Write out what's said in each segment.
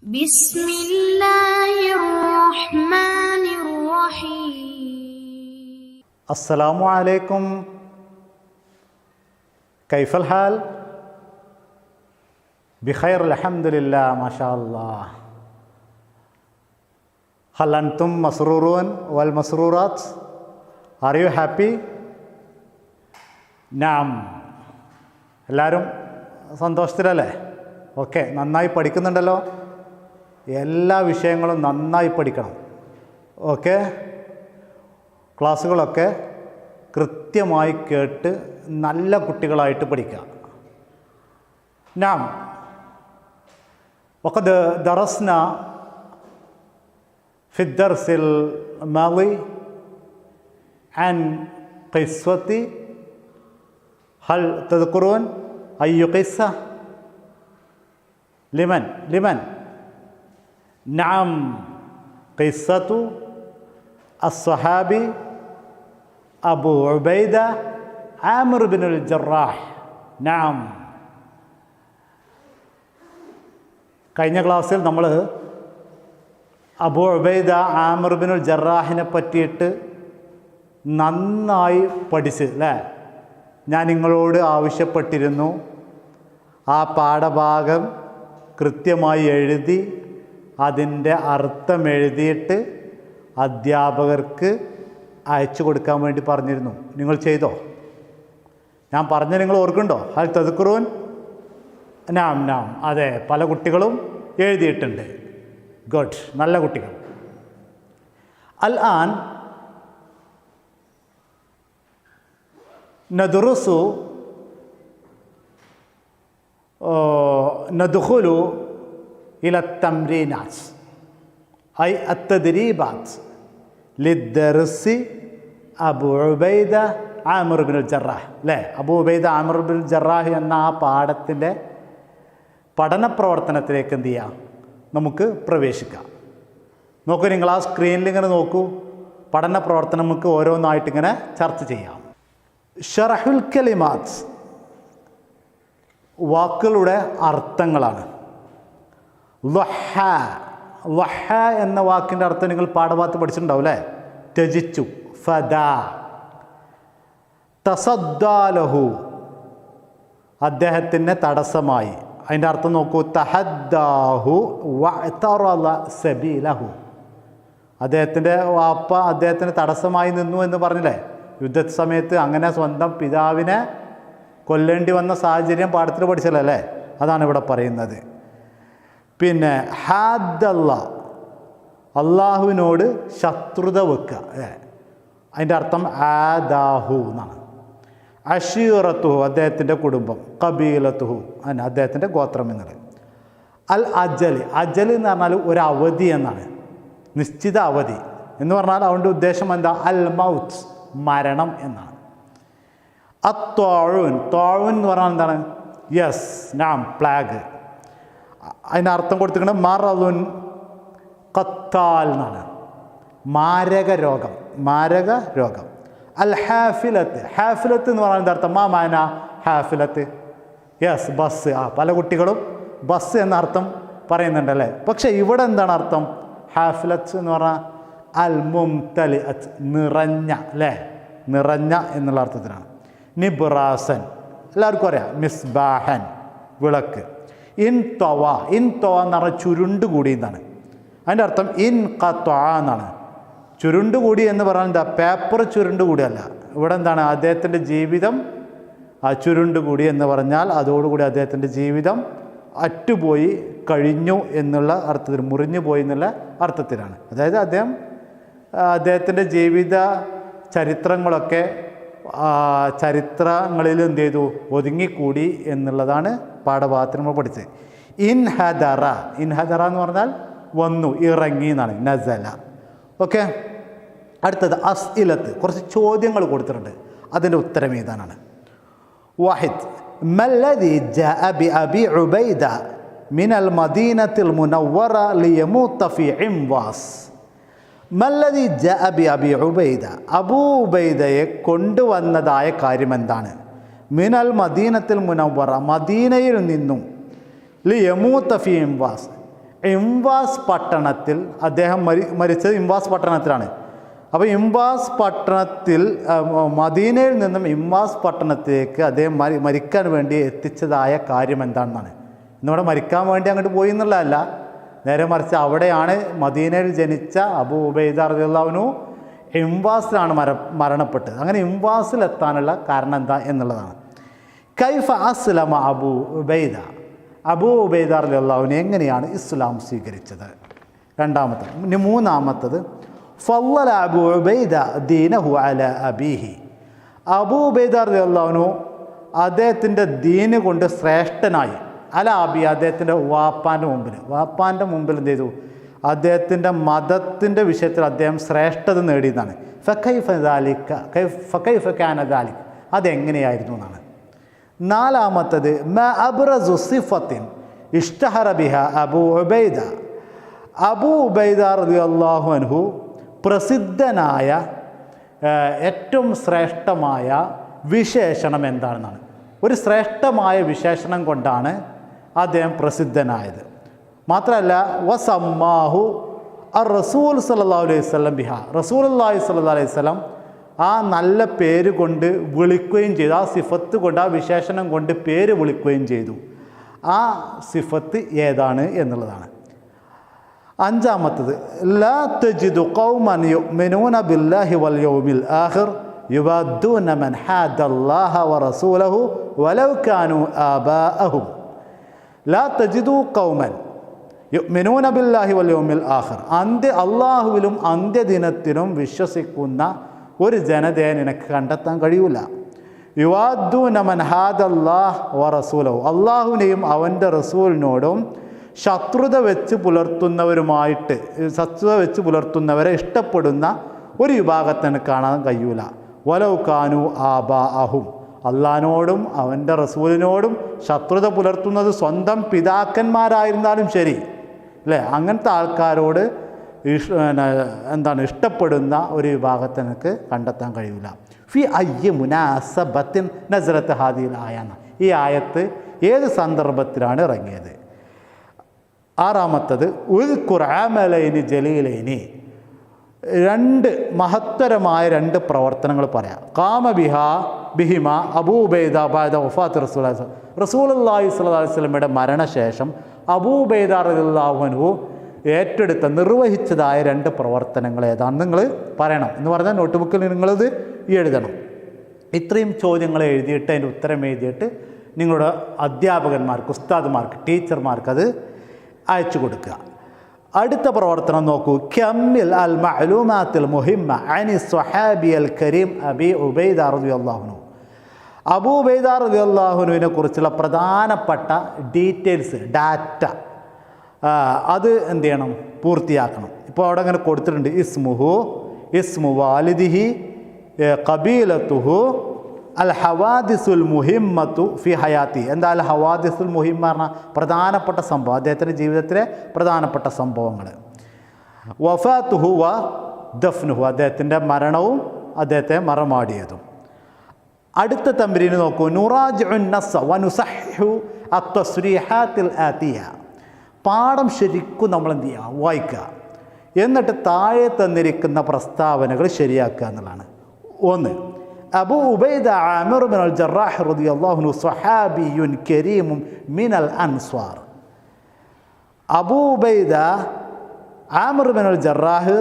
بسم الله الرحمن الرحيم. السلام عليكم، كيف الحال؟ بخير الحمد لله ما شاء الله. هل أنتم مسرورون والمسرورات؟ Are you happy? നാം എല്ലാവരും സന്തോഷത്തിലല്ലേ? Okay, നന്നായി പഠിക്കുന്നുണ്ടല്ലോ. എല്ലാ വിഷയങ്ങളും നന്നായി പഠിക്കണം. ഓക്കെ, ക്ലാസ്സുകളൊക്കെ കൃത്യമായി കേട്ട് നല്ല കുട്ടികളായിട്ട് പഠിക്കുക. നാം وقد درسنا في الدرس الماضي عن قصة هل تذكرون أي قصة؟ لمن؟ نعم، قصة الصحابي أبو عبيدة عامر بن الجراح. نعم, കഴിഞ്ഞ ക്ലാസ്സിൽ നമ്മൾ അബൂ ഉബൈദ ആമിർ ബിനുൽ ജറാഹിനെ പറ്റിയിട്ട് നന്നായി പഠിച്ച് അല്ലേ? ഞാൻ നിങ്ങളോട് ആവശ്യപ്പെട്ടിരുന്നു ആ പാഠഭാഗം കൃത്യമായി എഴുതി അതിൻ്റെ അർത്ഥം എഴുതിയിട്ട് അധ്യാപകർക്ക് അയച്ചു കൊടുക്കാൻ വേണ്ടി പറഞ്ഞിരുന്നു. നിങ്ങൾ ചെയ്തോ? ഞാൻ പറഞ്ഞ നിങ്ങൾ ഓർക്കുന്നുണ്ടോ? ഹൽ തദ്കുറൂൻ? നാം, അതെ, പല കുട്ടികളും എഴുതിയിട്ടുണ്ട്. ഗുഡ്, നല്ല കുട്ടികൾ. അൽ ആൻ ندرسu ندخل إلى التمرينات أي التدريبات للدرس أبو عبيدة عامر بن الجراح. അല്ലേ? അബൂ ഉബൈദ ആമിർ ബിൻ ജറാഹ് എന്ന ആ പാഠത്തിൻ്റെ പഠന പ്രവർത്തനത്തിലേക്ക് എന്ത് ചെയ്യാം, നമുക്ക് പ്രവേശിക്കാം. നോക്കൂ, നിങ്ങൾ ആ സ്ക്രീനിൽ ഇങ്ങനെ നോക്കൂ. പഠന പ്രവർത്തനം നമുക്ക് ഓരോന്നായിട്ടിങ്ങനെ ചർച്ച ചെയ്യാം. ഷറഹുൽ കലിമാത്ത്, വാക്കുകളുടെ അർത്ഥങ്ങളാണ്. ലഹ എന്ന വാക്കിൻ്റെ അർത്ഥം നിങ്ങൾ പാഠഭാഗത്ത് പഠിച്ചിട്ടുണ്ടാവും അല്ലേ? ത്യജിച്ചു. ഫദാ. തസദ്ദാലഹു, അദ്ദേഹത്തിന് തടസ്സമായി. അതിൻ്റെ അർത്ഥം നോക്കൂ. തഹദ്ദാഹു വഅതറള സബീലഹു, അദ്ദേഹത്തിൻ്റെ വാപ്പ അദ്ദേഹത്തിന് തടസ്സമായി നിന്നു എന്ന് പറഞ്ഞില്ലേ? യുദ്ധ സമയത്ത് അങ്ങനെ സ്വന്തം പിതാവിനെ കൊല്ലേണ്ടി വന്ന സാഹചര്യം പാഠത്തിൽ പഠിച്ചല്ലേ? അതാണ് ഇവിടെ പറയുന്നത്. പിന്നെ ഹാദ്ദല്ല, അള്ളാഹുവിനോട് ശത്രുത വെക്കുക. അതിൻ്റെ അർത്ഥം ആദാഹു എന്നാണ്. അഷീറത്തുഹു, അദ്ദേഹത്തിൻ്റെ കുടുംബം. കബീലത്തുഹു, അദ്ദേഹത്തിൻ്റെ ഗോത്രം എന്നത്. അൽ അജല്, അജല് എന്ന് പറഞ്ഞാൽ ഒരു അവധി എന്നാണ്, നിശ്ചിത അവധി എന്ന് പറഞ്ഞാൽ അവൻ്റെ ഉദ്ദേശം എന്താ? അൽ മൗത്ത്, മരണം എന്നാണ്. അത്വാഴുൻ, ത്വാഴുൻ എന്ന് പറഞ്ഞാൽ എന്താണ്? യെസ്, നാം, പ്ലാഗ്. അതിന് അർത്ഥം കൊടുത്തിരിക്കുന്നത് മറലുൻ ഖത്താൽ എന്നാണ്, മാരക രോഗം. അൽ ഹാഫിലത്ത്, ഹാഫിലത്ത് എന്ന് പറഞ്ഞാൽ എന്താ അർത്ഥം? മാന ഹാഫിലത്ത്, യെസ്, ബസ്. പല കുട്ടികളും ബസ് എന്ന അർത്ഥം പറയുന്നുണ്ടല്ലേ? പക്ഷേ ഇവിടെ എന്താണ് അർത്ഥം? ഹാഫിലത്ത് എന്ന് പറഞ്ഞാൽ അൽ മുംതലിഅത്ത്, നിറഞ്ഞ, അല്ലേ? നിറഞ്ഞ എന്നുള്ള അർത്ഥത്തിലാണ്. നിബ്രാസൻ, എല്ലാവർക്കും അറിയാം. മിസ്ബാഹൻ, വിളക്ക്. ഇൻ തൊവ എന്ന് പറഞ്ഞാൽ ചുരുണ്ടുകൂടി എന്നാണ്. അതിൻ്റെ അർത്ഥം ഇൻ ഖത്വ എന്നാണ്. ചുരുണ്ടുകൂടി എന്ന് പറഞ്ഞാൽ എന്താ? പേപ്പർ ചുരുണ്ടുകൂടിയല്ല. ഇവിടെ എന്താണ്? അദ്ദേഹത്തിൻ്റെ ജീവിതം ചുരുണ്ടുകൂടി എന്ന് പറഞ്ഞാൽ അതോടുകൂടി അദ്ദേഹത്തിൻ്റെ ജീവിതം അറ്റുപോയി കഴിഞ്ഞു എന്നുള്ള അർത്ഥത്തിൽ, മുറിഞ്ഞു പോയി എന്നുള്ള അർത്ഥത്തിലാണ്. അതായത് അദ്ദേഹത്തിൻ്റെ ജീവിത ചരിത്രങ്ങളൊക്കെ ചരിത്രങ്ങളിൽ എന്ത് ചെയ്തു? ഒതുങ്ങിക്കൂടി എന്നുള്ളതാണ് പാഠഭാഗത്തിൽ നമ്മൾ പഠിച്ചത്. ഇൻഹദറ എന്ന് പറഞ്ഞാൽ വന്നു, ഇറങ്ങി എന്നാണ്. നസല. ഓക്കെ, അടുത്തത് അസ്ഇലത്ത്, കുറച്ച് ചോദ്യങ്ങൾ കൊടുത്തിട്ടുണ്ട്. അതിൻ്റെ ഉത്തരം ഏതാനാണ്? വാഹിദ്, മല്ലദി ജാഅ ബി അബി ഉബൈദ മിനൽ മദീനത്തിൽ മുനവ്വറ ലിയമൂത ഫി ഇംവാസ്. മല്ലദി ജാഅ ബി അബി ഉബൈദ, അബൂ ഉബൈദയെ കൊണ്ടുവന്നതായ കാര്യം എന്താണ്? മിനൽ മദീനത്തിൽ മുനവ്വറ, മദീനയിൽ നിന്നും, ലിയമൂത ഫി ഇംവാസ്, ഇംവാസ് പട്ടണത്തിൽ അദ്ദേഹം മരിച്ചത് ഇംവാസ് പട്ടണത്തിലാണ്. അപ്പോൾ ഇംവാസ് പട്ടണത്തിൽ മദീനയിൽ നിന്നും ഇംവാസ് പട്ടണത്തിലേക്ക് അദ്ദേഹം മരിക്കാൻ വേണ്ടി എത്തിച്ചതായ കാര്യം എന്താണെന്നാണ്. ഇന്നിവിടെ മരിക്കാൻ വേണ്ടി അങ്ങോട്ട് പോയി എന്നുള്ളതല്ല, നേരെ മറിച്ച് അവിടെയാണ് മദീനയിൽ ജനിച്ച അബൂ ഉബൈദ റളിയല്ലാഹു അൻഹു ഇംവാസിലാണ് മരണപ്പെട്ടത്. അങ്ങനെ ഇംവാസിലെത്താനുള്ള കാരണം എന്താ എന്നുള്ളതാണ്. കൈഫ അസ്ലമ അബൂ ഉബൈദ, അബൂ ഉബൈദ റളിയല്ലാഹു അൻഹു എങ്ങനെയാണ് ഇസ്ലാം സ്വീകരിച്ചത്? രണ്ടാമത്തെ. ഇനി മൂന്നാമത്തത്, ഫളല അബൂ ഉബൈദ ദീനഹു അല അബീഹി, അബൂ ഉബൈദ റളിയല്ലാഹു അൻഹു അദ്ദേഹത്തിൻ്റെ ദീന് കൊണ്ട് ശ്രേഷ്ഠനായി, അല അബി അദ്ദേഹത്തിൻ്റെ വാപ്പാൻ്റെ മുമ്പിൽ എന്ത് ചെയ്തു? അദ്ദേഹത്തിൻ്റെ മതത്തിൻ്റെ വിഷയത്തിൽ അദ്ദേഹം ശ്രേഷ്ഠത നേടിയതാണ്. ഫകൈഫ കാന ദാലിക, അതെങ്ങനെയായിരുന്നു എന്നാണ്. നാലാമത്തത്, മാ അബ്റസു സിഫത്തിൻ ഇഷ്തഹറ ബിഹ അബൂ ഉബൈദ, അബൂ ഉബൈദ റളിയല്ലാഹു അൻഹു പ്രസിദ്ധനായ ഏറ്റവും ശ്രേഷ്ഠമായ വിശേഷണം എന്താണെന്നാണ്. ഒരു ശ്രേഷ്ഠമായ വിശേഷണം കൊണ്ടാണ് അദ്ദേഹം പ്രസിദ്ധനായത്. മാത്രമല്ല, വസമ്മാഹു റസൂൽ സല്ലല്ലാഹു അലൈഹി വസല്ലം ബിഹ, റസൂലുള്ളാഹി സ്വല്ലല്ലാഹു അലൈഹി വസല്ലം ആ നല്ല പേര് കൊണ്ട് വിളിക്കുകയും ചെയ്തു. ആ സിഫത്ത് കൊണ്ട്, ആ വിശേഷണം കൊണ്ട് പേര് വിളിക്കുകയും ചെയ്തു. ആ സിഫത്ത് ഏതാണ് എന്നുള്ളതാണ്. അഞ്ചാമത്തത്, ലാ തജിദു ഖൗമൻ യുഅ്മിനൂന ബില്ലാഹി വൽ യൗമിൽ ആഖിർ യുവദ്ദൂന മൻ ഹാദല്ലാഹ വറസൂലഹു വലൗ കാനൂ ആബാഅഹും. ലാ തജിദു ഖൗമൻ യുഅ്മിനൂന ബില്ലാഹി വൽ യൗമിൽ ആഖിർ, അള്ളാഹുവിലും അന്ത്യദിനത്തിലും വിശ്വസിക്കുന്ന ഒരു ജനതയെ നിനക്ക് കണ്ടെത്താൻ കഴിയൂല. യുവദ്ദൂന മൻ ഹാദല്ലാഹ വറസൂലഹു, അള്ളാഹുവിനെയും അവൻ്റെ റസൂലിനോടും ശത്രുത വെച്ച് പുലർത്തുന്നവരെ ഇഷ്ടപ്പെടുന്ന ഒരു വിഭാഗത്തിന് കാണാൻ കഴിയൂല. വലൗ കാനു ആബാഅഹും, അള്ളാഹിനോടും അവൻ്റെ റസൂലിനോടും ശത്രുത പുലർത്തുന്നത് സ്വന്തം പിതാക്കന്മാരായിരുന്നാലും ശരി, അല്ലേ? അങ്ങനത്തെ ആൾക്കാരോട് ഇഷ്ടപ്പെടുന്ന ഒരു വിഭാഗത്തെ എനിക്ക് കണ്ടെത്താൻ കഴിയില്ല. ഫി അയ്യ മുനാസബത്തിൻ നസറത്ത് ഹാദിൽ ആയെന്ന ഈ ആയത്ത് ഏത് സന്ദർഭത്തിലാണ് ഇറങ്ങിയത്? ആറാമത്തത്, ഉദ്കുർ അമലൈനി ജലീലൈനി, രണ്ട് മഹത്തരമായ രണ്ട് പ്രവർത്തനങ്ങൾ പറയാം. ഖാമ ബിഹിമ അബൂ ഉബൈദ ബഅദ വഫാത്ത് റസൂലുള്ളാഹി സ്വല്ലല്ലാഹു അലൈഹി വസല്ലമയുടെ മരണശേഷം അബൂ ഉബൈദ റളിയല്ലാഹു അൻഹു നിർവഹിച്ചതായ രണ്ട് പ്രവർത്തനങ്ങൾ ഏതാണെന്ന് നിങ്ങൾ പറയണം എന്ന് പറഞ്ഞാൽ നോട്ട് ബുക്കിൽ നിങ്ങളിത് എഴുതണം. ഇത്രയും ചോദ്യങ്ങൾ എഴുതിയിട്ട് അതിൻ്റെ ഉത്തരം എഴുതിയിട്ട് നിങ്ങളുടെ അധ്യാപകന്മാർക്ക്, ഉസ്താദുമാർക്ക്, ടീച്ചർമാർക്ക് അത് അയച്ചു കൊടുക്കുക. അടുത്ത പ്രവർത്തനം നോക്കൂ. കമ്മിൽ അൽ മഅലൂമാത്തിൽ മുഹിമ്മ അനി സ്വഹാബി അൽ കരീം അബി ഉബൈദ റളിയല്ലാഹു അൻഹു, അബൂ ഉബൈദ റളിയല്ലാഹു അൻഹുവിനെ കുറിച്ചുള്ള പ്രധാനപ്പെട്ട ഡീറ്റെയിൽസ്, ഡാറ്റ, അത് എന്ത് ചെയ്യണം? പൂർത്തിയാക്കണം. ഇപ്പോൾ അവിടെ അങ്ങനെ കൊടുത്തിട്ടുണ്ട്, ഇസ്മു വാലിദിഹി ഖബീലത്തുഹു അൽ ഹവാദിസുൽ മുഹിമ്മത്തു ഫി ഹയാത്തി. എന്താ അൽ ഹവാദിസുൽ മുഹിമ്മ പറഞ്ഞാൽ? പ്രധാനപ്പെട്ട സംഭവം, അദ്ദേഹത്തിൻ്റെ ജീവിതത്തിലെ പ്രധാനപ്പെട്ട സംഭവങ്ങൾ. വഫാത്തുഹു വ ദഫ്നുഹു, അദ്ദേഹത്തിൻ്റെ മരണവും അദ്ദേഹത്തെ മറമാടിയതും. അടുത്ത തംരീന് നോക്കൂ. നുറാജിഉൻ നസ്സ വനുസഹ്ഹു അത്തസ്രീഹാത്തിൽ ആതിയ, പാഠം ശരിക്കും നമ്മൾ എന്ത് ചെയ്യുക? വായിക്കുക. എന്നിട്ട് താഴെ തന്നിരിക്കുന്ന പ്രസ്താവനകൾ ശരിയാക്കുക എന്നുള്ളതാണ്. ഒന്ന്, അബൂ ഉബൈദ ആമിർ ബിനുൽ ജറാഹ് റളിയല്ലാഹു അൻഹു സ്വഹാബിയുൻ കരീമുൻ മിനൽ അൻസ്വാർ. അബൂ ഉബൈദ ആമിർ ബിനുൽ ജറാഹ്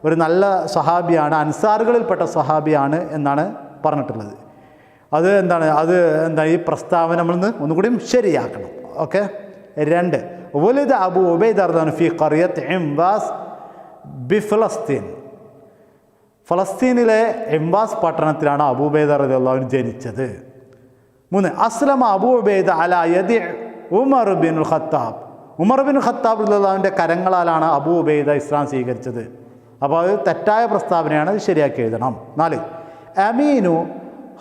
ഒരു നല്ല സ്വഹാബിയാണ്, അൻസാറുകളിൽപ്പെട്ട സ്വഹാബിയാണ് എന്നാണ് പറഞ്ഞിട്ടുള്ളത്. അത് എന്താണ് ഈ പ്രസ്താവന നമ്മളിന്ന് ഒന്നുകൂടിയും ശരിയാക്കണം. ഓക്കെ. രണ്ട്, വലുദ അബൂ ഉബൈദ റളിയല്ലാഹു അൻഹു ഫി ഖറിയത്ത് ഇംവാസ് ബി ഫലസ്തീൻ. ഫലസ്തീനിലെ ഇംവാസ് പട്ടണത്തിലാണ് അബൂ ഉബൈദ റളിയല്ലാഹു അൻഹു ജനിച്ചത്. മൂന്ന്, അസ്ലമ അബൂ ഉബൈദ അലാ യദി ഉമർ ബിനുൽ ഖത്താബ്. ഉമർ ബിൻ ഖത്താബ് റളിയല്ലാഹു അൻഹുവിൻ്റെ കരങ്ങളാലാണ് അബൂ ഉബൈദ ഇസ്ലാം സ്വീകരിച്ചത്. അപ്പോൾ അത് തെറ്റായ പ്രസ്താവനയാണ്, അത് ശരിയാക്കി എഴുതണം. നാല്, അമീനു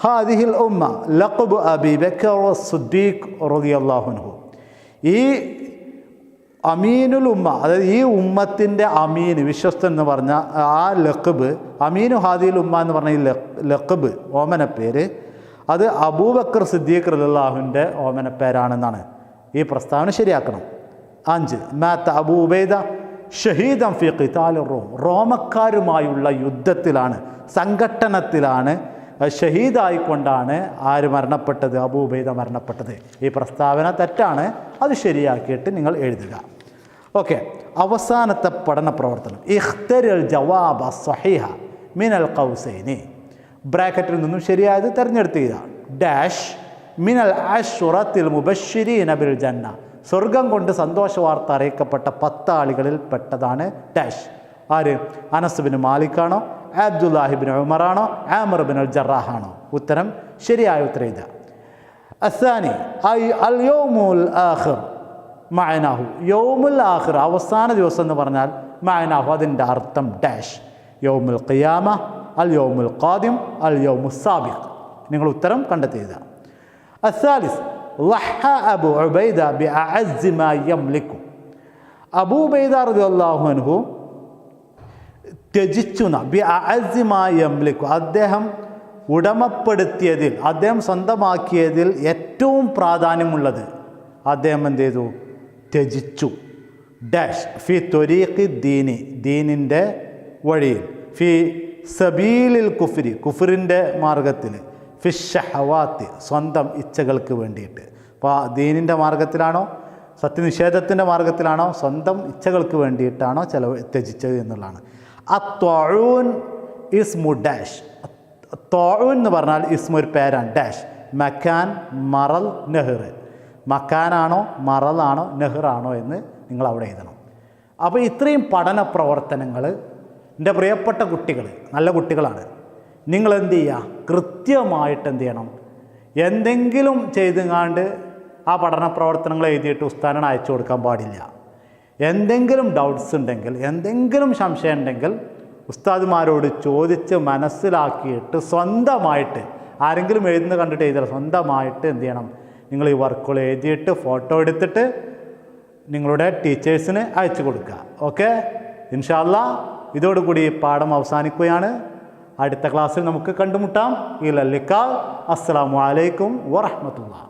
ഹാദിഹിൽ ഉമ്മ ലഖബ് അബീ ബക്കർ സിദ്ദീഖ് റളിയല്ലാഹു അൻഹു. ഈ അമീനുൽ ഉമ്മ, അതായത് ഈ ഉമ്മത്തിൻ്റെ അമീൻ, വിശ്വസ്തൻ എന്ന് പറഞ്ഞ ആ ലഖബ്, അമീനു ഹാദിഹിൽ ഉമ്മ എന്ന് പറഞ്ഞ ഈ ലഖബ്, ഓമനപ്പേര്, അത് അബൂബക്കർ സിദ്ദീഖ് റളിയല്ലാഹുവിൻ്റെ ഓമനപ്പേരാണെന്നാണ്. ഈ പ്രസ്താവന ശരിയാക്കണം. 5 മാത്ത അബൂ ഉബൈദ ഷഹീദൻ ഫി ഖിതാൽ റോം, റോമക്കാരുമായുള്ള യുദ്ധത്തിലാണ്, സംഘട്ടനത്തിലാണ്, ഷഹീദായിക്കൊണ്ടാണ് ആര് മരണപ്പെട്ടത്? അബൂ ഉബൈദ മരണപ്പെട്ടത്. ഈ പ്രസ്താവന തെറ്റാണ്, അത് ശരിയാക്കിയിട്ട് നിങ്ങൾ എഴുതുക. ഓക്കെ, അവസാനത്തെ പഠന പ്രവർത്തനം ഇഖ്തരിൽ ജവാബ സ്വഹീഹ മിനൽ ഖൗസൈനി, ബ്രാക്കറ്റിൽ നിന്നും ശരിയായത് തിരഞ്ഞെടുത്തുക. ഡാഷ് മിനൽ അശ്റത്തിൽ മുബശ്ശിരീന ബിൽ ജന്ന, സ്വർഗം കൊണ്ട് സന്തോഷ വാർത്ത അറിയിക്കപ്പെട്ട 10 ആളുകളിൽ പെട്ടതാണ് ഡാഷ്. ആര്? അനസ് ബിൻ മാലിക്കാണോ, അബ്ദുല്ലാഹിബിൻ ഉമറാണോ, ആമിർ ബിൻ അൽ ജറാഹാണോ? ഉത്തരം ശരിയായ ഉത്തരം ഇതാ. അസാനി ഐ അൽ യൗമുൽ ആഖിർ മഅനാഹു, യൗമുൽ ആഖിർ അവസാന ദിവസം എന്ന് പറഞ്ഞാൽ മഅനാഹു അതിൻ്റെ അർത്ഥം ഡാഷ്, യൗമുൽ ഖിയാമ, അൽ യൗമുൽ ഖാദിം, അൽ യൗമുസ് സാബിഖ്. നിങ്ങൾ ഉത്തരം കണ്ടെത്തിയതാ. അസാലിസ് ലഹ അബു ഉബൈദ ബിഅഅസ്സി മാ യംലികു, അബൂ ഉബൈദ റളിയല്ലാഹു അൻഹു ത്യജിച്ചു ബിഅഅസ്സി മാ യംലികു, അദ്ദേഹം ഉടമപ്പെടുത്തിയതിൽ, അദ്ദേഹം സ്വന്തമാക്കിയതിൽ ഏറ്റവും പ്രാധാന്യമുള്ളത് അദ്ദേഹം എന്ത് ചെയ്തു? ത്യജിച്ചു. ഡാഷ് ഫി ത്വരീഖി ദീനി, ദീനിൻ്റെ വഴിയിൽ, ഫി സബീലിൽ കുഫ്രി, കുഫറിൻ്റെ മാർഗത്തിൽ, ഫി ഷഹവാത്തി സ്വന്തം ഇച്ഛകൾക്ക് വേണ്ടിയിട്ട്. അപ്പോൾ ദീനിൻ്റെ മാർഗത്തിലാണോ, സത്യനിഷേധത്തിൻ്റെ മാർഗത്തിലാണോ, സ്വന്തം ഇച്ഛകൾക്ക് വേണ്ടിയിട്ടാണോ ത്യജിച്ചത് എന്നുള്ളതാണ്. അത്വഊൻ ഇസ്മു ഡാഷ്, ത്വഊൻ എന്ന് പറഞ്ഞാൽ ഇസ്മു ഒരു പേരാണ്. ഡാഷ് മക്കാൻ മറൽ നെഹ്ർ, മക്കാനാണോ മറലാണോ നെഹ്റാണോ എന്ന് നിങ്ങൾ അവിടെ എഴുതണം. അപ്പോൾ ഇത്രയും പഠന പ്രവർത്തനങ്ങൾ എൻ്റെ പ്രിയപ്പെട്ട കുട്ടികൾ, നല്ല കുട്ടികളാണ്, നിങ്ങൾ എന്ത് ചെയ്യുക? കൃത്യമായിട്ട് എന്ത് ചെയ്യണം? എന്തെങ്കിലും ചെയ്തുങ്ങാണ്ട് ആ പഠന പ്രവർത്തനങ്ങൾ എഴുതിയിട്ട് ഉസ്താദിന് അയച്ചു കൊടുക്കാൻ പാടില്ല. എന്തെങ്കിലും ഡൗട്ട്സ് ഉണ്ടെങ്കിൽ, എന്തെങ്കിലും സംശയം ഉണ്ടെങ്കിൽ ഉസ്താദുമാരോട് ചോദിച്ച് മനസ്സിലാക്കിയിട്ട് സ്വന്തമായിട്ട്, ആരെങ്കിലും എഴുതുന്നത് കണ്ടിട്ട് എഴുതണം, സ്വന്തമായിട്ട് എന്ത് ചെയ്യണം? നിങ്ങൾ ഈ വർക്കുകൾ എഴുതിയിട്ട് ഫോട്ടോ എടുത്തിട്ട് നിങ്ങളുടെ ടീച്ചേഴ്സിന് അയച്ചു കൊടുക്കുക. ഓക്കെ, ഇൻഷാ അല്ലാഹ് ഇതോടുകൂടി പാഠം അവസാനിക്കുകയാണ്. അടുത്ത ക്ലാസ്സിൽ നമുക്ക് കണ്ടുമുട്ടാം. ഇലൽ ലിഖാ. അസ്സലാമു അലൈക്കും വറഹ്മത്തുള്ളാഹി.